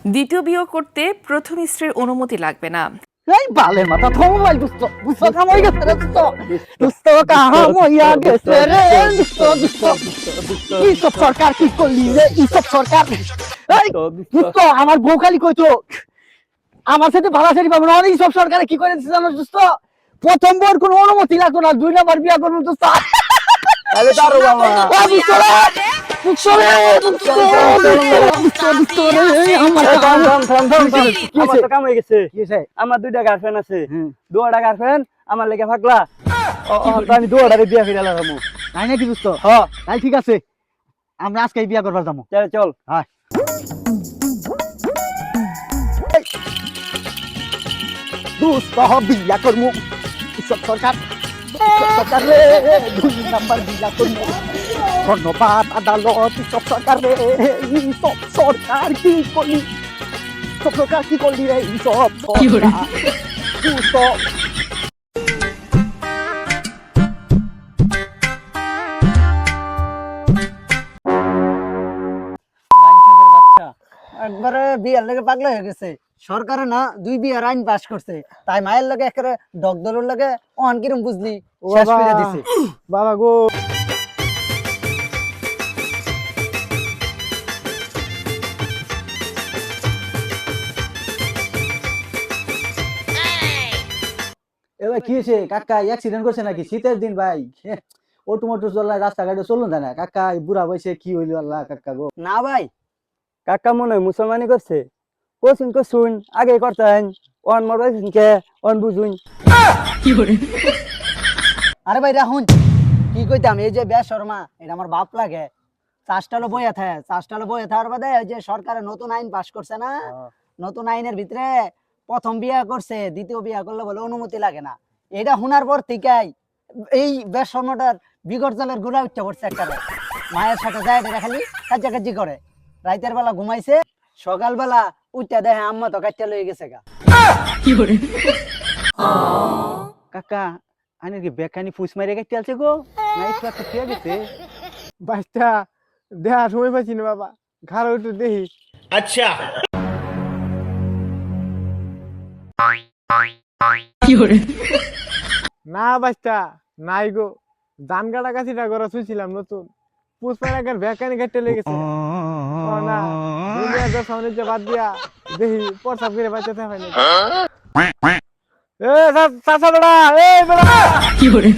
দ্বিতীয় বিয়ে করতে প্রথম স্ত্রীর অনুমতি লাগবে না। এই বালের মাথা থামাই দুষ্ট দুষ্ট থামাই গেছে রে দুষ্ট দুষ্ট কাহামইয়া গেছে রে দুষ্ট দুষ্ট কি সব সরকার কি করলি রে কি সব সরকার এই দুষ্ট আমার বউ খালি কইতো আমার সাথে ভাড়াসারি পাবো না এই সব সরকারে কি করে দিছে জানো দুষ্ট প্রথম বউর কোনো অনুমতি লাগতো না দুই নাম্বার বিয়া করবো দুষ্ট আরে দাঁড়ো বাবা দুষ্ট রে দুষ্ট রে দুষ্ট দুষ্ট রে আমার থাম আমার তো কাম হয়ে গেছে কি হইছে আমার দুইটা গার্লফ্রেন্ড আছে দুইটা গার্লফ্রেন্ড আমার লেগে ফাকলা আমি দুইটারে বিয়া ফিরালা রামু তাই নাকি দুষ্ট হ্যাঁ তাই ঠিক আছে আমরা আজকে বিয়া করবার যাবো চল চল হ্যাঁ দুষ্ট বিয়া করমু সব সরকার সরকার রে দুই নাম্বার বিয়া করমু ধন্যবাদ আদালত সব সরকার রে সব সরকার কি করলি সব সরকার কি করলি রে সব সরকার দুষ্ট বাঞ্চদের বাচ্চা একবারে বিয়ার লেগে পাগলা হয়ে গেছে সরকারে না দুই বিয়ার আইন পাস করছে তাই মায়ের লগে একেবারে দগদলের লগে অন কিরম বুঝলি শেষ করে দিছে বাবা গো এবার কি হয়েছে কাকা অ্যাক্সিডেন্ট করছে নাকি শীতের দিন ভাই অটো মোটর চলায় রাস্তাঘাটে চলুন না কাকা এই বুড়া বয়সে কি হইলো আল্লাহ কাকা গো না ভাই কাকা মনে হয় মুসলমানি করছে কোচিং করছুন আগে করতেন অন মরবেন কে অন বুঝুন আরে ভাই রাহুন কি কইতাম এই যে বেশর্মা এটা আমার বাপ লাগে চাষটালো বইয়া থাকে চাষটালো বইয়া থাকার বাদে ওই যে সরকারে নতুন আইন পাস করছে না নতুন আইনের ভিতরে প্রথম বিয়া করছে দ্বিতীয় বিয়া করলে বলে অনুমতি লাগে না এটা শোনার পর থেকেই এই বেশর্মাটার বিগট জলের গুড়া উঠতে পড়ছে একটা মায়ের সাথে যায় এটা খালি কাজি করে রাইতের বেলা ঘুমাইছে সকালবেলা উঠতে দেখে আম্মা তো কাটতে লয়ে গেছে গা কাকা আনি কি বেকানি ফুস মারে গাইতে আলছে গো না একটু একটা খেয়ে গেছে বাচ্চা দেহা সময় পাচ্ছি না বাবা ঘর একটু দেখি না বাচ্চা নাই গো ধান কাটা কাছিটা করা শুনছিলাম নতুন পুষ্পার আগের ভ্যাকানি কাটতে লেগেছে না দুনিয়া তো সামনে যে বাদ দিয়া দেখি প্রসাব করে বাঁচাতে হয় না এ চাচা বেড়া এই বেড়া কি করে